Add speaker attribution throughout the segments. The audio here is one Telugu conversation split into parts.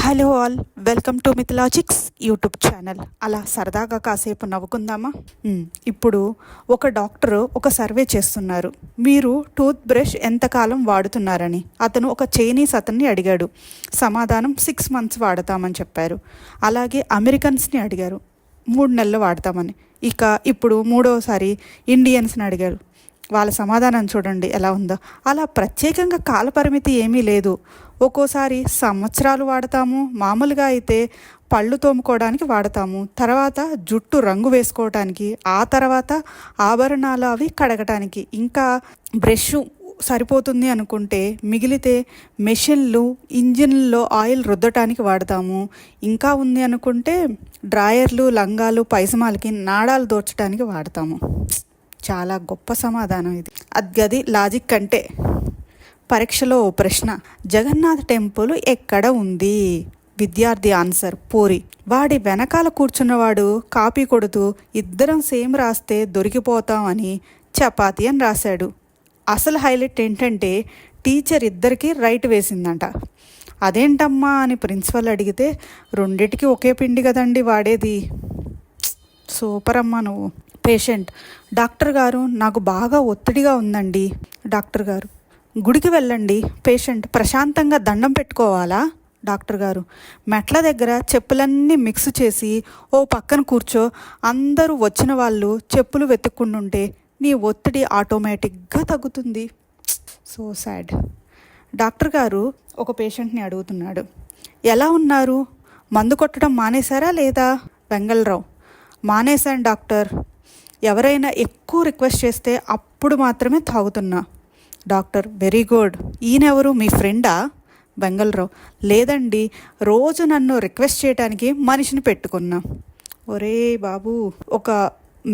Speaker 1: Hello all, welcome to Mythologics YouTube channel. అలా సరదాగా కాసేపు నవ్వుకుందామా? ఇప్పుడు ఒక డాక్టర్ ఒక సర్వే చేస్తున్నారు. మీరు టూత్ బ్రష్ ఎంతకాలం వాడుతున్నారని అతను ఒక చైనీస్ అతన్ని అడిగాడు. సమాధానం 6 months వాడతామని చెప్పారు. అలాగే అమెరికన్స్ని అడిగారు 3 నెలలు వాడతామని. ఇప్పుడు మూడోసారి ఇండియన్స్ని అడిగారు. వాళ్ళ సమాధానం చూడండి ఎలా ఉందో. అలా ప్రత్యేకంగా కాలపరిమితి ఏమీ లేదు. ఒక్కోసారి సంవత్సరాలు వాడతాము. మామూలుగా అయితే పళ్ళు తోముకోవడానికి వాడతాము, తర్వాత జుట్టు రంగు వేసుకోవడానికి, ఆ తర్వాత ఆభరణాలు అవి కడగటానికి, ఇంకా బ్రష్ సరిపోతుంది అనుకుంటే మిగిలితే మెషిన్లు, ఇంజిన్లో ఆయిల్ రుద్దటానికి వాడతాము. ఇంకా ఉంది అనుకుంటే డ్రాయర్లు, లంగాలు, పైసమాలకి నాడాలు దోర్చడానికి వాడతాము. చాలా గొప్ప సమాధానం ఇది. అది లాజిక్ అంటే. పరీక్షలో ఓ ప్రశ్న, జగన్నాథ్ టెంపుల్ ఎక్కడ ఉంది? విద్యార్థి ఆన్సర్ పూరి. వాడి వెనకాల కూర్చున్నవాడు కాపీ కొడుతూ ఇద్దరం సేమ్ రాస్తే దొరికిపోతాం అని చపాతి అని రాశాడు. అసలు హైలైట్ ఏంటంటే టీచర్ ఇద్దరికి రైట్ వేసిందంట. అదేంటమ్మా అని ప్రిన్సిపల్ అడిగితే, రెండిటికి ఒకే పిండి కదండి వాడేది. సూపర్ అమ్మా నువ్వు. పేషెంట్, డాక్టర్ గారు నాకు బాగా ఒత్తిడిగా ఉందండి. డాక్టర్ గారు, గుడికి వెళ్ళండి. పేషెంట్, ప్రశాంతంగా దండం పెట్టుకోవాలా? డాక్టర్ గారు, మెట్ల దగ్గర చెప్పులన్నీ మిక్స్ చేసి ఓ పక్కన కూర్చో. అందరూ వచ్చిన వాళ్ళు చెప్పులు వెతుక్కుంటుంటే నీ ఒత్తిడి ఆటోమేటిక్గా తగ్గుతుంది. So sad. డాక్టర్ గారు ఒక పేషెంట్ని అడుగుతున్నాడు, ఎలా ఉన్నారు? మందు కొట్టడం మానేశారా లేదా? వెంగళరావు, మానేశాను డాక్టర్. ఎవరైనా ఎక్కువ రిక్వెస్ట్ చేస్తే అప్పుడు మాత్రమే తాగుతున్నా. Doctor, very good. ఈయనెవరు, మీ ఫ్రెండా? వెంగళరావు, లేదండి, రోజు నన్ను రిక్వెస్ట్ చేయడానికి మనిషిని పెట్టుకున్నా. ఒరే బాబు, ఒక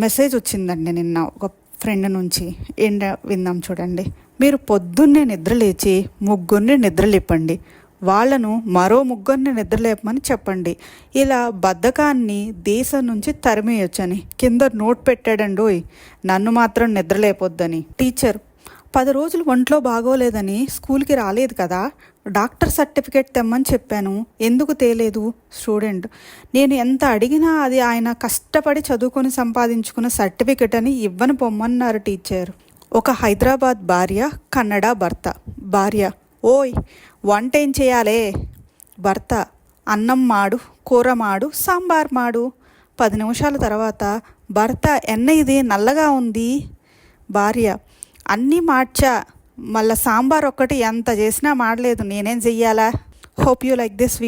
Speaker 1: మెసేజ్ వచ్చిందండి నిన్న ఒక ఫ్రెండ్ నుంచి. విందాం చూడండి. మీరు పొద్దున్నే నిద్రలేచి ముగ్గురిని నిద్రలేపండి, వాళ్లను మరో ముగ్గురిని నిద్రలేపమని చెప్పండి. ఇలా బద్ధకాన్ని దేశం నుంచి తరిమేయొచ్చని. కింద నోట్ పెట్టాడండోయ్, నన్ను మాత్రం నిద్రలేపొద్దని. టీచర్, 10 రోజులు ఒంట్లో బాగోలేదని స్కూల్కి రాలేదు కదా, డాక్టర్ సర్టిఫికేట్ తెమ్మని చెప్పాను, ఎందుకు తేలేదు? స్టూడెంట్, నేను ఎంత అడిగినా అది ఆయన కష్టపడి చదువుకొని సంపాదించుకున్న సర్టిఫికేట్ అని ఇవ్వని పొమ్మన్నారు టీచర్. ఒక హైదరాబాద్ భార్య, కన్నడ భర్త. భార్య, ఓయ్ వంట ఏం చేయాలే? భర్త, అన్నం మాడు, కూర మాడు, సాంబార్ మాడు. 10 నిమిషాల తర్వాత భర్త, ఎన్న ఇది నల్లగా ఉంది. భార్య, అన్నీ మార్చా, మళ్ళీ సాంబార్ ఒక్కటి ఎంత చేసినా మాడలేదు, నేనేం చెయ్యాలా? Hope you like this video.